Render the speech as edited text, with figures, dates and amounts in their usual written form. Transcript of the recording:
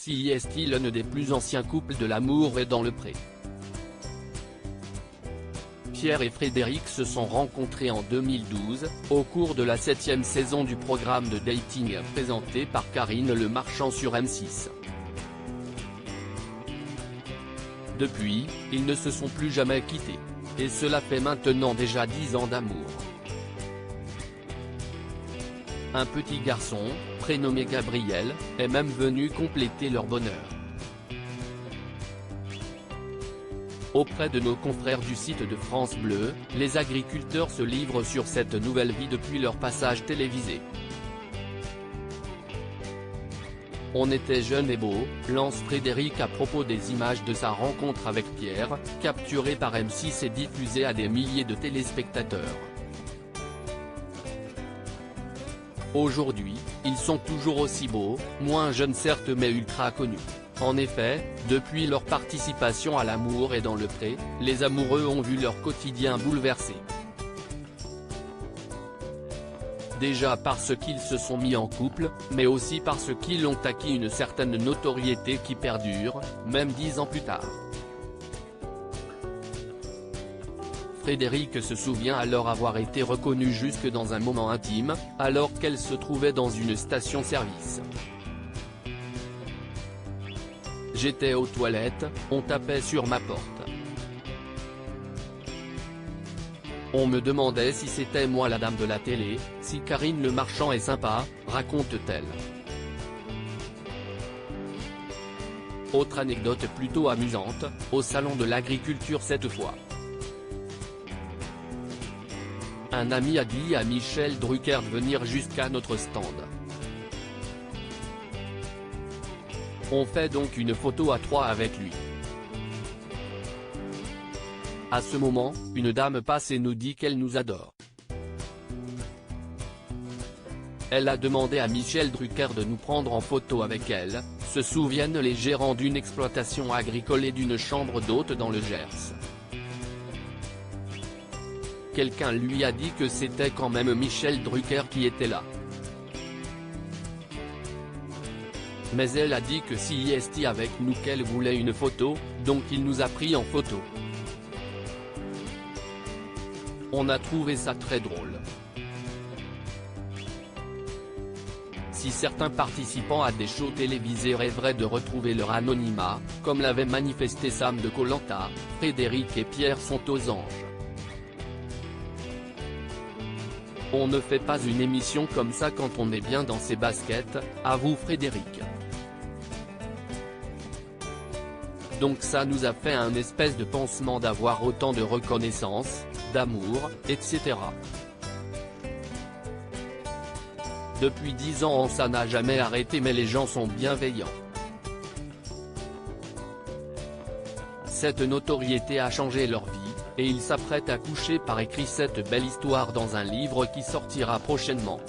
Si est-il l'un des plus anciens couples de l'amour est dans le pré. Pierre et Frédéric se sont rencontrés en 2012, au cours de la 7e saison du programme de dating présenté par Karine Le Marchand sur M6. Depuis, ils ne se sont plus jamais quittés. Et cela fait maintenant déjà 10 ans d'amour. Un petit garçon, prénommé Gabriel, est même venu compléter leur bonheur. Auprès de nos confrères du site de France Bleu, les agriculteurs se livrent sur cette nouvelle vie depuis leur passage télévisé. On était jeune et beau, lance Frédéric à propos des images de sa rencontre avec Pierre, capturées par M6 et diffusées à des milliers de téléspectateurs. Aujourd'hui, ils sont toujours aussi beaux, moins jeunes certes mais ultra connus. En effet, depuis leur participation à L'amour est dans le pré, les amoureux ont vu leur quotidien bouleversé. Déjà parce qu'ils se sont mis en couple, mais aussi parce qu'ils ont acquis une certaine notoriété qui perdure, même 10 ans plus tard. Frédéric se souvient alors avoir été reconnue jusque dans un moment intime, alors qu'elle se trouvait dans une station-service. J'étais aux toilettes, on tapait sur ma porte. On me demandait si c'était moi la dame de la télé, si Karine Le Marchand est sympa, raconte-t-elle. Autre anecdote plutôt amusante, au salon de l'agriculture cette fois. Un ami a dit à Michel Drucker de venir jusqu'à notre stand. On fait donc une photo à 3 avec lui. À ce moment, une dame passe et nous dit qu'elle nous adore. Elle a demandé à Michel Drucker de nous prendre en photo avec elle, se souviennent les gérants d'une exploitation agricole et d'une chambre d'hôte dans le Gers. Quelqu'un lui a dit que c'était quand même Michel Drucker qui était là. Mais elle a dit que si est avec nous qu'elle voulait une photo, donc il nous a pris en photo. On a trouvé ça très drôle. Si certains participants à des shows télévisés rêveraient de retrouver leur anonymat, comme l'avait manifesté Sam de Koh Lanta, Frédéric et Pierre sont aux anges. On ne fait pas une émission comme ça quand on est bien dans ses baskets, avoue Frédéric. Donc ça nous a fait un espèce de pansement d'avoir autant de reconnaissance, d'amour, etc. Depuis 10 ans ça n'a jamais arrêté mais les gens sont bienveillants. Cette notoriété a changé leur vie, et ils s'apprêtent à coucher par écrit cette belle histoire dans un livre qui sortira prochainement.